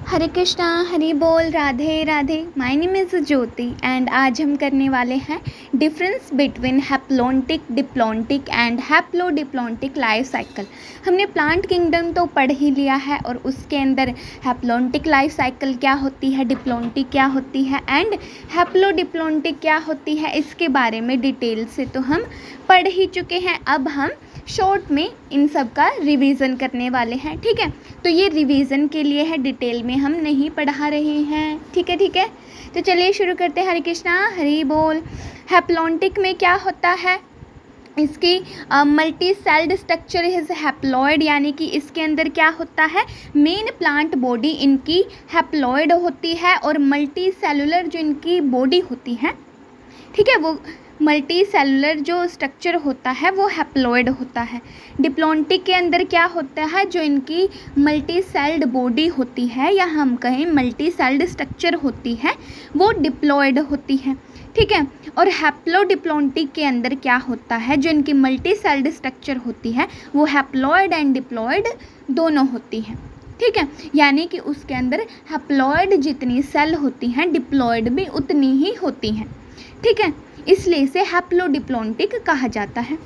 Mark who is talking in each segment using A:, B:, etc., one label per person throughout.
A: हरे कृष्णा, हरि बोल, Radhe Radhe. My name is Jyoti and आज हम करने वाले हैं difference between haplontic, diplontic and haplodiplontic life cycle. हमने प्लांट किंगडम तो पढ़ ही लिया है और उसके अंदर हैप्लोन्टिक लाइफ साइकिल क्या होती है, डिप्लोन्टिक क्या होती है एंड हैप्लोडिप्लोन्टिक क्या होती है, इसके बारे में डिटेल से तो हम पढ़ ही चुके हैं। अब हम शॉर्ट में इन सब का रिवीजन करने वाले हैं। ठीक है, तो ये रिवीजन के लिए है, डिटेल में हम नहीं पढ़ा रहे हैं। ठीक है, तो चलिए शुरू करते हैं। हरे कृष्णा, हरि बोल। हैप्लोन्टिक में क्या होता है, इसकी multi sailed structure is haploid, यानी कि इसके अंदर क्या होता है, मेन प्लांट बॉडी इनकी हैप्लॉयड होती है और मल्टी सेलुलर जो इनकी बॉडी होती है, ठीक है, वो मल्टी सेलुलर जो स्ट्रक्चर होता है वो हैप्लॉयड होता है। डिप्लोन्टिक के अंदर क्या होता है, जो इनकी मल्टी सेल्ड बॉडी होती है या हम कहें मल्टी सेल्ड स्ट्रक्चर होती है वो डिप्लॉयड होती है। ठीक है, और हैप्लोडिप्लोन्टिक के अंदर क्या होता है, जो इनकी मल्टी सेल्ड स्ट्रक्चर होती है वो हैप्लॉयड एंड डिप्लॉयड दोनों होती है। ठीक है, यानी कि उसके अंदर हैप्लॉयड जितनी सेल होती हैं डिप्लॉयड भी उतनी ही होती हैं। ठीक है, इसलिए इसे हैप्लोडिप्लोन्टिक कहा जाता है।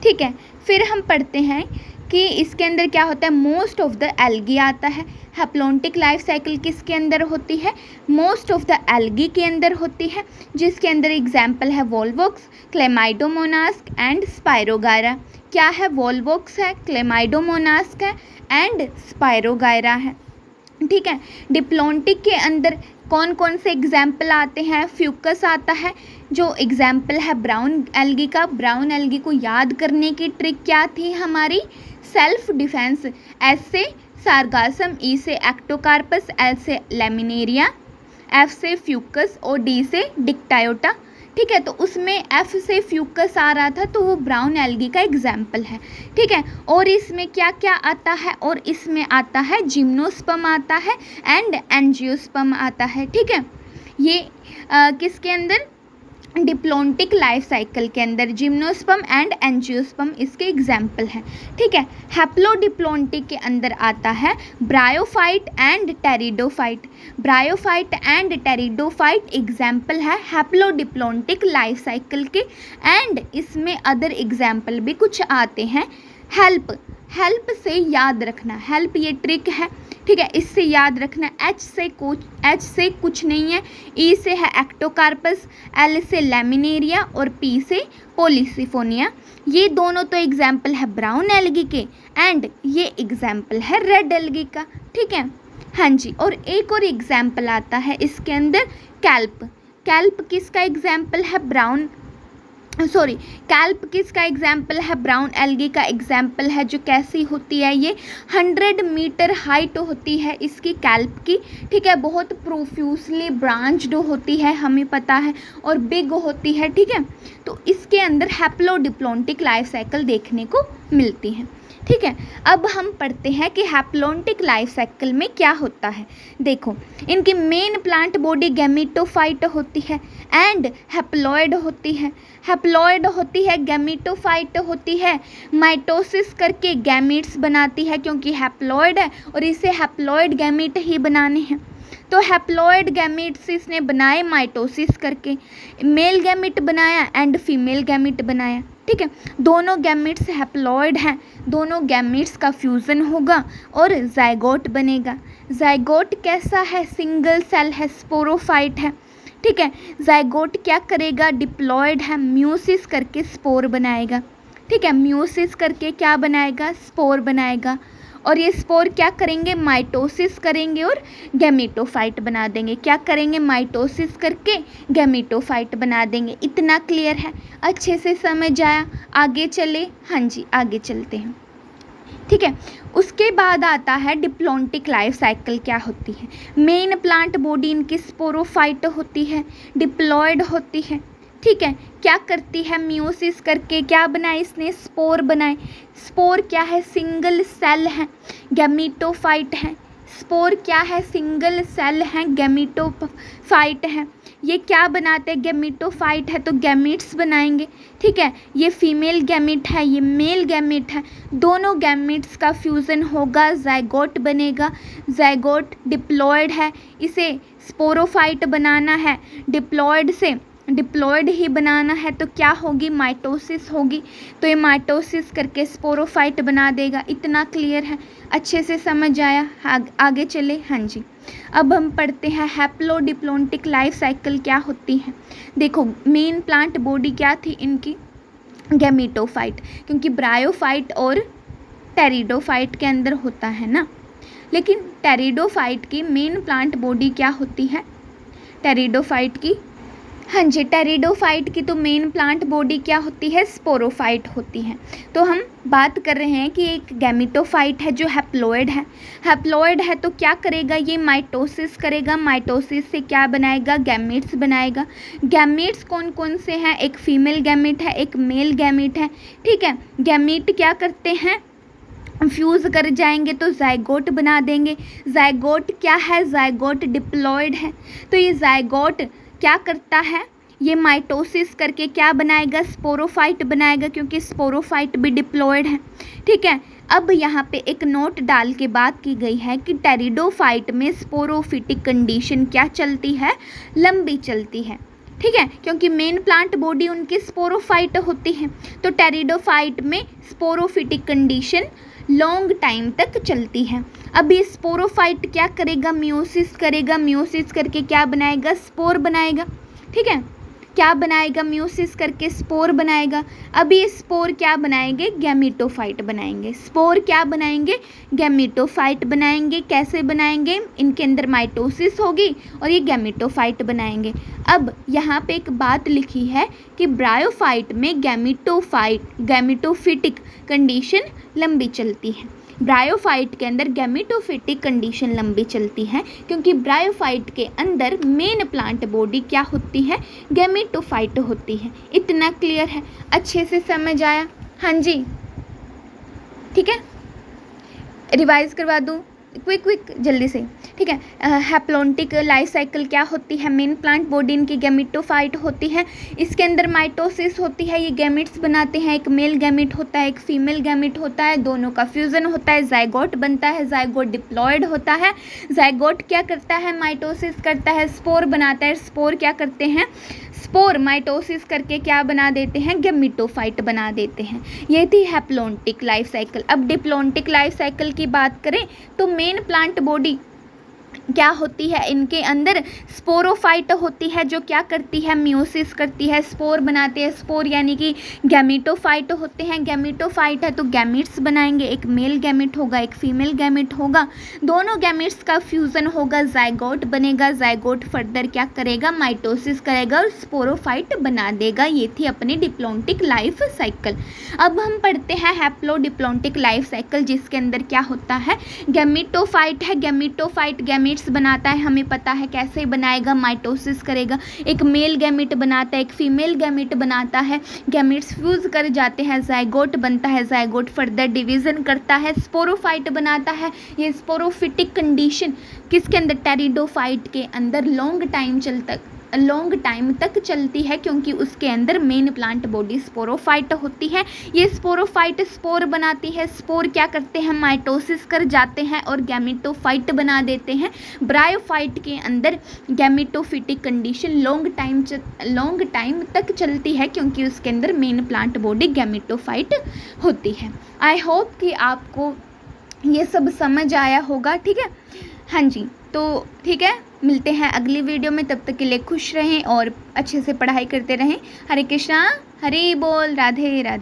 A: ठीक है, फिर हम पढ़ते हैं कि इसके अंदर क्या होता है, मोस्ट ऑफ द एल्गी आता है। हैप्लोन्टिक लाइफ साइकिल किसके अंदर होती है, मोस्ट ऑफ द एल्गी के अंदर होती है, जिसके अंदर एग्जाम्पल है वोल्वोक्स, क्लेमाइडोमोनास्क एंड स्पायरोगायरा। क्या है, वोल्वोक्स है, क्लेमाइडोमोनास्क है एंड स्पायरोगायरा है। ठीक है, डिप्लोन्टिक के अंदर कौन कौन से एग्जाम्पल आते हैं, फ्यूकस आता है, जो एग्जाम्पल है ब्राउन एल्गी का। ब्राउन एल्गी को याद करने की ट्रिक क्या थी हमारी, सेल्फ डिफेंस। एस से सार्गासम, ई से एक्टोकार्पस, एल से लेमिनेरिया, एफ से फ्यूकस और डी से डिक्टायोटा। ठीक है, तो उसमें एफ से फ्यूकस आ रहा था तो वो ब्राउन एल्गी का एग्जाम्पल है। ठीक है, और इसमें क्या क्या आता है, और इसमें आता है जिम्नोस्पर्म आता है एंड एंजियोस्पर्म आता है। ठीक है, ये किसके अंदर, डिप्लोन्टिक लाइफ साइकिल के अंदर जिम्नोस्पर्म एंड एंजियोस्पर्म इसके एग्जाम्पल हैं। ठीक है, हैप्लोडिप्लोन्टिक के अंदर आता है bryophyte and pteridophyte. Bryophyte and pteridophyte example है हैप्लोडिप्लोन्टिक लाइफ साइकिल के, एंड इसमें अदर एग्जाम्पल भी कुछ आते हैं। हेल्प, हेल्प से याद रखना, हेल्प ये ट्रिक है। ठीक है, इससे याद रखना, एच से कुछ नहीं है, ई से है एक्टोकार्पस, एल से लेमिनेरिया और पी से पॉलीसिफोनिया। ये दोनों तो एग्जाम्पल है ब्राउन एल्गी के एंड ये एग्जाम्पल है रेड एल्गी का। ठीक है, हाँ जी, और एक और एग्जाम्पल आता है इसके अंदर कैल्प। कैल्प किसका एग्जाम्पल है, कैल्प किसका एग्जाम्पल है, ब्राउन एल्गी का एग्जाम्पल है। जो कैसी होती है, ये 100 मीटर हाइट होती है इसकी कैल्प की। ठीक है, बहुत प्रोफ्यूसली ब्रांच्ड होती है, हमें पता है, और बिग होती है। ठीक है, तो इसके अंदर हैप्लोडिप्लोन्टिक लाइफ साइकिल देखने को मिलती है। ठीक है, अब हम पढ़ते हैं कि हैप्लोन्टिक लाइफ साइकिल में क्या होता है। देखो, इनकी मेन प्लांट बॉडी गैमेटोफाइट होती है एंड हैप्लॉयड होती है। हैप्लॉयड होती है, गैमेटोफाइट होती है, माइटोसिस करके गैमीट्स बनाती है, क्योंकि हैप्लॉयड है और इसे हैप्लॉयड गैमीट ही बनाने हैं। तो हैप्लॉयड गैमीट्स इसने बनाए माइटोसिस करके, मेल गैमीट बनाया एंड फीमेल गैमीट बनाया। ठीक है, दोनों गैमीट्स हैप्लॉयड हैं, दोनों गैमीट्स का फ्यूज़न होगा और जाइगोट बनेगा। जाइगोट कैसा है, सिंगल सेल है, स्पोरोफाइट है। ठीक है, जाइगोट क्या करेगा, डिप्लॉयड है, म्यूसिस करके स्पोर बनाएगा। ठीक है, म्यूसिस करके क्या बनाएगा, स्पोर बनाएगा, और ये स्पोर क्या करेंगे, माइटोसिस करेंगे और गैमेटोफाइट बना देंगे। क्या करेंगे, माइटोसिस करके गैमेटोफाइट बना देंगे। इतना क्लियर है, अच्छे से समझ आया, आगे चले। हाँ जी, आगे चलते हैं। ठीक है, उसके बाद आता है डिप्लोन्टिक लाइफ साइकिल क्या होती है। मेन प्लांट बॉडी इनकी स्पोरोफाइट होती है, डिप्लॉयड होती है। ठीक है, क्या करती है, म्यूसिस करके क्या बनाए इसने, स्पोर बनाए। स्पोर क्या है, सिंगल सेल है, गैमेटोफाइट है। स्पोर क्या है, सिंगल सेल है, गैमेटोफाइट है। ये क्या बनाते हैं, गैमीटोफाइट है तो गैमीट्स बनाएंगे, ठीक है। ये फीमेल गैमीट है, ये मेल गैमीट है, दोनों गैमीट्स का फ्यूज़न होगा, जाइगोट बनेगा। जाइगोट डिप्लॉयड है, इसे स्पोरोफाइट बनाना है, डिप्लॉयड से डिप्लॉयड ही बनाना है तो क्या होगी, माइटोसिस होगी। तो ये माइटोसिस करके स्पोरोफाइट बना देगा। इतना क्लियर है, अच्छे से समझ आया। आगे चले। हाँ जी, अब हम पढ़ते हैं हैप्लोडिप्लोन्टिक लाइफ साइकिल क्या होती है। देखो, मेन प्लांट बॉडी क्या थी इनकी, गैमीटोफाइट, क्योंकि ब्रायोफाइट और टेरिडोफाइट के अंदर होता है ना। लेकिन टेरिडोफाइट की मेन प्लांट बॉडी क्या होती है, टेरिडोफाइट की, हाँ जी, टेरिडोफाइट की तो मेन प्लांट बॉडी क्या होती है, स्पोरोफाइट होती है। तो हम बात कर रहे हैं कि एक गैमीटोफाइट है जो हैप्लॉयड है। हैप्लॉयड है तो क्या करेगा, ये माइटोसिस करेगा। माइटोसिस से क्या बनाएगा, गैमीट्स बनाएगा। गैमीट्स कौन कौन से हैं, एक फीमेल गैमीट है, एक मेल गैमीट है, ठीक है। गैमीट क्या करते हैं, फ्यूज़ कर जाएंगे तो जाइगोट बना देंगे। जाइगोट क्या है, जाइगोट डिप्लॉयड है। तो ये जाइगोट क्या करता है, ये माइटोसिस करके क्या बनाएगा, स्पोरोफाइट बनाएगा, क्योंकि स्पोरोफाइट भी डिप्लॉयड है, ठीक है। अब यहाँ पे एक नोट डाल के बात की गई है कि टेरिडोफाइट में स्पोरोफिटिक कंडीशन क्या चलती है, लंबी चलती है, ठीक है, क्योंकि मेन प्लांट बॉडी उनकी स्पोरोफाइट होती है। तो टेरिडोफाइट में स्पोरोफिटिक कंडीशन लॉन्ग टाइम तक चलती है। अब ये स्पोरोफाइट क्या करेगा, मियोसिस करेगा। मियोसिस करके क्या बनाएगा, स्पोर बनाएगा, ठीक है। क्या बनाएगा, मियोसिस करके स्पोर बनाएगा। अब ये स्पोर क्या बनाएंगे, गैमीटोफाइट बनाएंगे। स्पोर क्या बनाएंगे, गैमीटोफाइट बनाएंगे। कैसे बनाएंगे, इनके अंदर माइटोसिस होगी और ये गैमीटोफाइट बनाएंगे। अब यहाँ पे एक बात लिखी है कि ब्रायोफाइट में गैमीटोफिटिक कंडीशन लंबी चलती है। ब्रायोफाइट के अंदर गैमीटोफिटिक कंडीशन लंबी चलती है, क्योंकि ब्रायोफाइट के अंदर मेन प्लांट बॉडी क्या होती है, गैमीटोफाइट होती है। इतना क्लियर है, अच्छे से समझ आया। हाँ जी, ठीक है, रिवाइज करवा दूँ क्विक जल्दी से, ठीक है। हैप्लोन्टिक लाइफ साइकिल क्या होती है, मेन प्लांट बॉडी इनकी गैमीटोफाइट होती है। इसके अंदर माइटोसिस होती है, ये गैमिट्स बनाते हैं। एक मेल गैमिट होता है, एक फीमेल गैमिट होता है, दोनों का फ्यूज़न होता है, जाइगोट बनता है। जाइगोट डिप्लॉयड होता है। जाइगोट क्या करता है, माइटोसिस करता है, स्पोर बनाता है। स्पोर क्या करते हैं, स्पोर माइटोसिस करके क्या बना देते हैं, गैमीटोफाइट बना देते हैं। ये थी हैप्लोन्टिक लाइफ साइकिल। अब डिप्लोन्टिक लाइफ साइकिल की बात करें तो मेन प्लांट बॉडी क्या होती है, इनके अंदर स्पोरोफाइट होती है, जो क्या करती है, मियोसिस करती है, स्पोर बनाते हैं। स्पोर यानी कि गैमीटोफाइट होते हैं। गैमीटोफाइट है तो गैमीट्स बनाएंगे। एक मेल गैमीट होगा, एक फीमेल गैमीट होगा, दोनों गैमीट्स का फ्यूज़न होगा, जाइगोट बनेगा। जाइगोट फर्दर क्या करेगा, माइटोसिस करेगा और स्पोरोफाइट बना देगा। ये थी अपनी डिप्लोन्टिक लाइफ साइकिल। अब हम पढ़ते हैं हैप्लोडिप्लोन्टिक लाइफ साइकिल, जिसके अंदर क्या होता है, गैमीटोफाइट है। गैमीटोफाइट गैमीट्स बनाता है, हमें पता है कैसे बनाएगा, माइटोसिस करेगा। एक मेल गैमीट बनाता है, एक फीमेल गैमीट बनाता है। गैमीट्स फ्यूज कर जाते हैं, जाइगोट बनता है। जाइगोट फर्दर डिवीजन करता है, स्पोरोफाइट बनाता है। ये स्पोरोफिटिक कंडीशन किसके अंदर, टेरिडोफाइट के अंदर लॉन्ग टाइम तक चलती है, क्योंकि उसके अंदर मेन प्लांट बॉडी स्पोरोफाइट होती है। ये स्पोरोफाइट स्पोर बनाती है। स्पोर क्या करते हैं, माइटोसिस कर जाते हैं और गैमीटोफाइट बना देते हैं। ब्रायोफाइट के अंदर गैमीटोफिटिक कंडीशन लॉन्ग टाइम तक चलती है, क्योंकि उसके अंदर मेन प्लांट बॉडी गैमीटोफाइट होती है। आई होप कि आपको ये सब समझ आया होगा, ठीक है। हाँ जी, तो ठीक है, मिलते हैं अगली वीडियो में। तब तक के लिए खुश रहें और अच्छे से पढ़ाई करते रहें। हरे कृष्णा, हरि बोल, राधे राधे।